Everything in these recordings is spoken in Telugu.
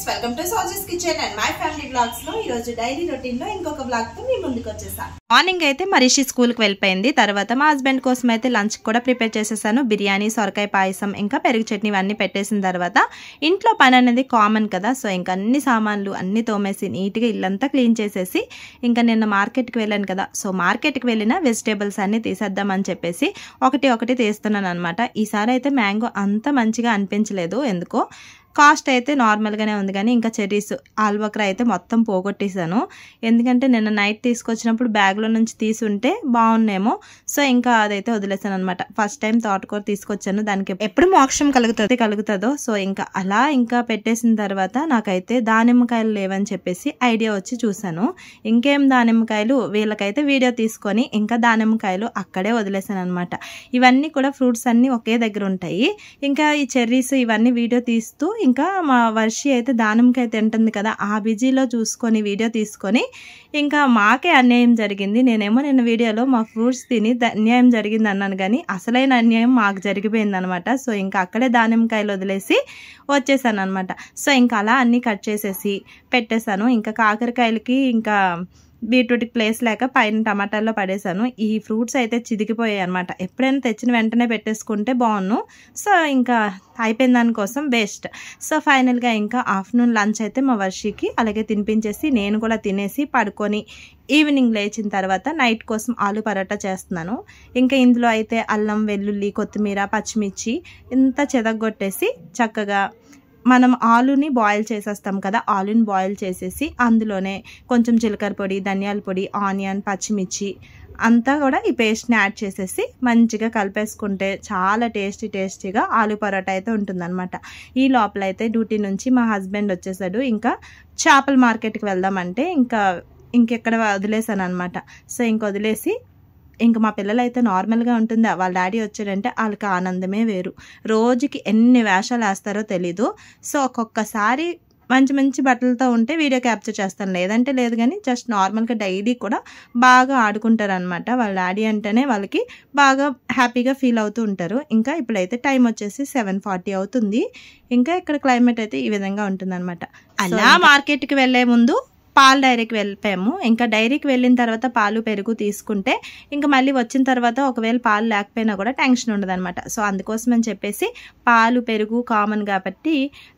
Friends, welcome to Soji's kitchen and my family blogs లో ఈ రోజు డైలీ రొటీన్ లో ఇంకొక బ్లాగ్ తో మీ ముందుకు వచ్చేసాను. మార్నింగ్ అయితే మా రిషి స్కూల్ కి వెళ్ళిపోయింది. తర్వాత మా హస్బెండ్ కోసం అయితే లంచ్ కూడా ప్రిపేర్ చేసేసాను. బిర్యానీ, సొరకాయ పాయసం, ఇంకా పెరుగు చట్నీ ఇవన్నీ పెట్టేసిన తర్వాత ఇంట్లో పని అనేది కామన్ కదా. సో ఇంకా అన్ని సామాన్లు అన్ని తోమేసి నీట్గా ఇల్లంతా క్లీన్ చేసేసి ఇంకా నిన్న మార్కెట్కి వెళ్ళాను కదా. సో మార్కెట్కి వెళ్ళిన వెజిటేబుల్స్ అన్ని తీసేద్దామని చెప్పేసి ఒకటి తీస్తున్నాను అనమాట. ఈసారి అయితే మ్యాంగో అంత మంచిగా అనిపించలేదు. ఎందుకో కాస్ట్ అయితే నార్మల్గానే ఉంది, కానీ ఇంకా చెర్రీస్, ఆల్బక్రా అయితే మొత్తం పోగొట్టేశాను. ఎందుకంటే నిన్న నైట్ తీసుకొచ్చినప్పుడు బ్యాగ్లో నుంచి తీసుంటే బాగున్నేమో. సో ఇంకా అదైతే వదిలేసాను అనమాట. ఫస్ట్ టైం తోటకూర తీసుకొచ్చాను, దానికి ఎప్పుడు మోక్షం కలుగుతుందో. సో ఇంకా అలా ఇంకా పెట్టేసిన తర్వాత నాకైతే దానిమ్మకాయలు లేవని చెప్పేసి ఐడియా వచ్చి చూశాను. ఇంకేం దానిమ్మకాయలు, వీళ్ళకైతే వీడియో తీసుకొని ఇంకా దానిమ్మకాయలు అక్కడే వదిలేసాను అనమాట. ఇవన్నీ కూడా ఫ్రూట్స్ అన్నీ ఒకే దగ్గర ఉంటాయి. ఇంకా ఈ చెర్రీస్ ఇవన్నీ వీడియో తీస్తూ ఇంకా మా వర్షి అయితే దానిమ్మకాయ తింటుంది కదా, ఆ బిజీలో చూసుకొని వీడియో తీసుకొని ఇంకా మాకే అన్యాయం జరిగింది. నేనేమో నిన్న వీడియోలో మా ఫ్రూట్స్ తిని అన్యాయం జరిగింది అన్నాను, కానీ అసలైన అన్యాయం మాకు జరిగిపోయింది అనమాట. సో ఇంకా అక్కడే దానిమ్మకాయలు వదిలేసి వచ్చేసాను అనమాట. సో ఇంకా అలా అన్నీ కట్ చేసేసి పెట్టేశాను. ఇంకా కాకరకాయలకి ఇంకా బీట్రూట్కి ప్లేస్ లేక పైన టమాటాల్లో పడేసాను. ఈ ఫ్రూట్స్ అయితే చిదికిపోయాయి అనమాట. ఎప్పుడైనా తెచ్చిన వెంటనే పెట్టేసుకుంటే బాగున్ను. సో ఇంకా అయిపోయిన దానికోసం వేస్ట్. సో ఫైనల్గా ఇంకా ఆఫ్టర్నూన్ లంచ్ అయితే మా వర్షికి అలాగే తినిపించేసి నేను కూడా తినేసి పడుకొని ఈవినింగ్ లేచిన తర్వాత నైట్ కోసం ఆలు పరోటా చేస్తున్నాను. ఇంకా ఇందులో అయితే అల్లం, వెల్లుల్లి, కొత్తిమీర, పచ్చిమిర్చి ఇంత చెదగొట్టేసి చక్కగా మనం ఆలుని బాయిల్ చేసేస్తాం కదా, ఆలుని బాయిల్ చేసేసి అందులోనే కొంచెం జీలకర్ర పొడి, ధనియాల పొడి, ఆనియన్, పచ్చిమిర్చి అంతా కూడా ఈ పేస్ట్ని యాడ్ చేసేసి మంచిగా కలిపేసుకుంటే చాలా టేస్టీగా ఆలు పరోటా అయితే ఉంటుందన్నమాట. ఈ లోపల అయితే డ్యూటీ నుంచి మా హస్బెండ్ వచ్చేసాడు. ఇంకా చేపల మార్కెట్కి వెళ్దామంటే ఇంకెక్కడ వదిలేసాను అనమాట. సో ఇంక వదిలేసి ఇంకా మా పిల్లలు అయితే నార్మల్గా ఉంటుంది, వాళ్ళ డాడీ వచ్చాడంటే వాళ్ళకి ఆనందమే వేరు. రోజుకి ఎన్ని వేషాలు వేస్తారో తెలీదు. సో ఒక్కొక్కసారి మంచి బట్టలతో ఉంటే వీడియో క్యాప్చర్ చేస్తాను, లేదంటే లేదు. కానీ జస్ట్ నార్మల్గా డైలీ కూడా బాగా ఆడుకుంటారు అనమాట. వాళ్ళ డాడీ అంటేనే వాళ్ళకి బాగా హ్యాపీగా ఫీల్ అవుతూ ఉంటారు. ఇంకా ఇప్పుడైతే టైం వచ్చేసి 7:40 అవుతుంది. ఇంకా ఇక్కడ క్లైమేట్ అయితే ఈ విధంగా ఉంటుందన్నమాట. అలా మార్కెట్కి వెళ్ళే ముందు పాలు డైరీకి వెళ్ళిపోయాము. ఇంకా డైరీకి వెళ్ళిన తర్వాత పాలు, పెరుగు తీసుకుంటే ఇంకా మళ్ళీ వచ్చిన తర్వాత ఒకవేళ పాలు లేకపోయినా కూడా టెన్షన్ ఉండదు అనమాట. సో అందుకోసం అని చెప్పేసి పాలు, పెరుగు కామన్ కాబట్టి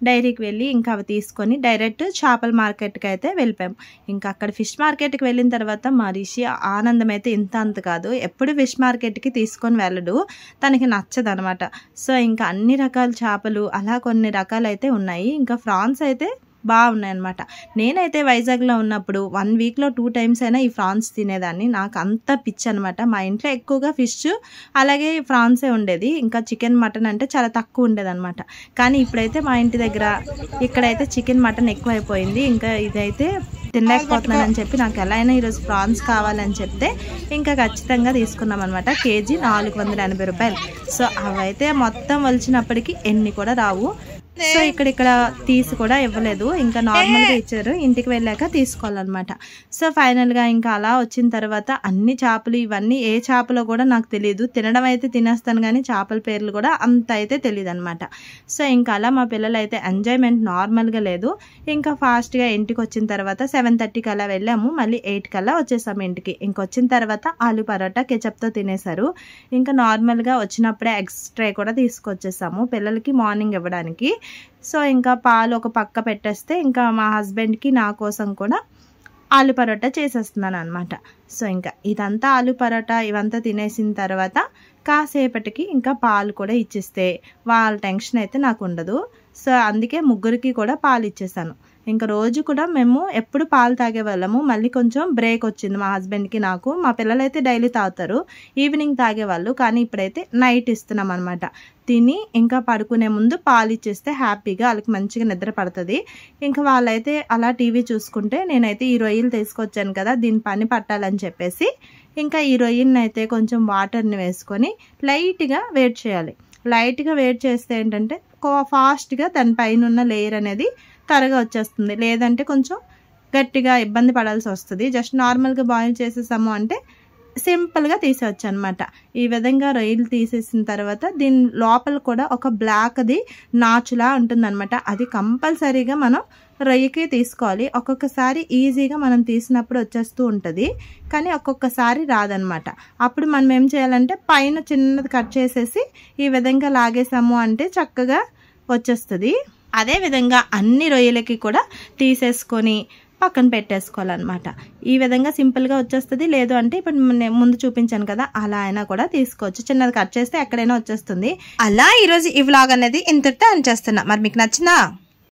డైరీకి వెళ్ళి ఇంకా అవి తీసుకొని డైరెక్ట్ చేపల మార్కెట్కి అయితే వెళ్ళిపోయాము. ఇంకా అక్కడ ఫిష్ మార్కెట్కి వెళ్ళిన తర్వాత మా రిషి ఆనందం అయితే అంత కాదు. ఎప్పుడు ఫిష్ మార్కెట్కి తీసుకొని వెళ్ళడు, తనకి నచ్చదు అనమాట. సో ఇంకా అన్ని రకాల చేపలు అలా కొన్ని రకాలు అయితే ఉన్నాయి. ఇంకా ఫ్రాన్స్ అయితే బాగున్నాయి అనమాట. నేనైతే వైజాగ్లో ఉన్నప్పుడు 1 వీక్లో 2 times అయినా ఈ ఫ్రాన్స్ తినేదాన్ని. నాకు అంత పిచ్చి అనమాట. మా ఇంట్లో ఎక్కువగా ఫిష్ అలాగే ఫ్రాన్సే ఉండేది. ఇంకా చికెన్, మటన్ అంటే చాలా తక్కువ ఉండేదన్నమాట. కానీ ఇప్పుడైతే మా ఇంటి దగ్గర ఇక్కడైతే చికెన్, మటన్ ఎక్కువ అయిపోయింది. ఇంకా ఇదైతే తినలేకపోతున్నానని చెప్పి నాకు ఎలా అయినా ఈరోజు ఫ్రాన్స్ కావాలని చెప్తే ఇంకా ఖచ్చితంగా తీసుకున్నాం అనమాట. కేజీ 480 రూపాయలు. సో అవైతే మొత్తం వలిచినప్పటికీ ఎన్ని కూడా రావు. సో ఇక్కడ తీసి కూడా ఇవ్వలేదు, ఇంకా నార్మల్గా ఇచ్చారు. ఇంటికి వెళ్ళాక తీసుకోవాలన్నమాట. సో ఫైనల్గా ఇంకా అలా వచ్చిన తర్వాత అన్ని చేపలు ఇవన్నీ ఏ చేపలో కూడా నాకు తెలియదు. తినడం అయితే తినేస్తాను, కానీ చేపల పేర్లు కూడా అంత అయితే తెలియదు అనమాట. సో ఇంకా అలా మా పిల్లలు అయితే ఎంజాయ్మెంట్ నార్మల్గా లేదు. ఇంకా ఫాస్ట్గా ఇంటికి వచ్చిన తర్వాత 7:30కి అలా వెళ్ళాము. మళ్ళీ 8 కల్లా వచ్చేసాము ఇంటికి. ఇంకొచ్చిన తర్వాత ఆలు పరోటా కెచప్తో తినేశారు. ఇంకా నార్మల్గా వచ్చినప్పుడే ఎగ్స్ ట్రే కూడా తీసుకొచ్చేసాము పిల్లలకి మార్నింగ్ ఇవ్వడానికి. సో ఇంకా పాలు ఒక పక్క పెట్టేస్తే ఇంకా మా హస్బెండ్కి నా కోసం కూడా ఆలు పరోటా చేసేస్తున్నాను అనమాట. సో ఇంకా ఇదంతా ఆలు పరోటా ఇవంతా తినేసిన తర్వాత కాసేపటికి ఇంకా పాలు కూడా ఇచ్చేస్తే వాళ్ళ టెన్షన్ అయితే నాకు ఉండదు. సో అందుకే ముగ్గురికి కూడా పాలు ఇచ్చేసాను. ఇంకా రోజు కూడా మేము ఎప్పుడు పాలు తాగేవాళ్ళము. మళ్ళీ కొంచెం బ్రేక్ వచ్చింది మా హస్బెండ్కి నాకు. మా పిల్లలు అయితే డైలీ తాగుతారు, ఈవినింగ్ తాగేవాళ్ళు. కానీ ఇప్పుడైతే నైట్ ఇస్తున్నాం అనమాట. తిని ఇంకా పడుకునే ముందు పాలు ఇచ్చేస్తే హ్యాపీగా వాళ్ళకి మంచిగా నిద్ర పడుతుంది. ఇంకా వాళ్ళైతే అలా టీవీ చూసుకుంటే నేనైతే ఈ రొయ్యలు తీసుకొచ్చాను కదా, దీని పని పట్టాలని చెప్పేసి ఇంకా ఈ రొయ్యల్ని అయితే కొంచెం వాటర్ని వేసుకొని లైట్గా వేడి చేయాలి. లైట్గా వేడి చేస్తే ఏంటంటే ఫాస్ట్గా దానిపైన ఉన్న లేయర్ అనేది త్వరగా వచ్చేస్తుంది. లేదంటే కొంచెం గట్టిగా ఇబ్బంది పడాల్సి వస్తుంది. జస్ట్ నార్మల్గా బాయిల్ చేసేసాము అంటే సింపుల్గా తీసేయచ్చు అనమాట. ఈ విధంగా రొయ్యలు తీసేసిన తర్వాత దీని లోపల కూడా ఒక బ్లాక్ది నాచులా ఉంటుందన్నమాట. అది కంపల్సరీగా మనం రొయ్యకి తీసుకోవాలి. ఒక్కొక్కసారి ఈజీగా మనం తీసినప్పుడు వచ్చేస్తూ ఉంటుంది, కానీ ఒక్కొక్కసారి రాదనమాట. అప్పుడు మనం ఏం చేయాలంటే పైన చిన్నది కట్ చేసేసి ఈ విధంగా లాగేసాము అంటే చక్కగా వచ్చేస్తుంది. అదేవిధంగా అన్ని రొయ్యలకి కూడా తీసేసుకొని పక్కన పెట్టేసుకోవాలన్నమాట. ఈ విధంగా సింపుల్గా వచ్చేస్తుంది. లేదు అంటే ఇప్పుడు నేను ముందు చూపించాను కదా, అలా అయినా కూడా తీసుకోవచ్చు. చిన్నది కట్ చేస్తే ఎక్కడైనా వచ్చేస్తుంది. అలా ఈరోజు ఈ వ్లాగ్ అనేది ఇంతటితో ఎండ్ చేస్తున్నా. మరి మీకు నచ్చిందా?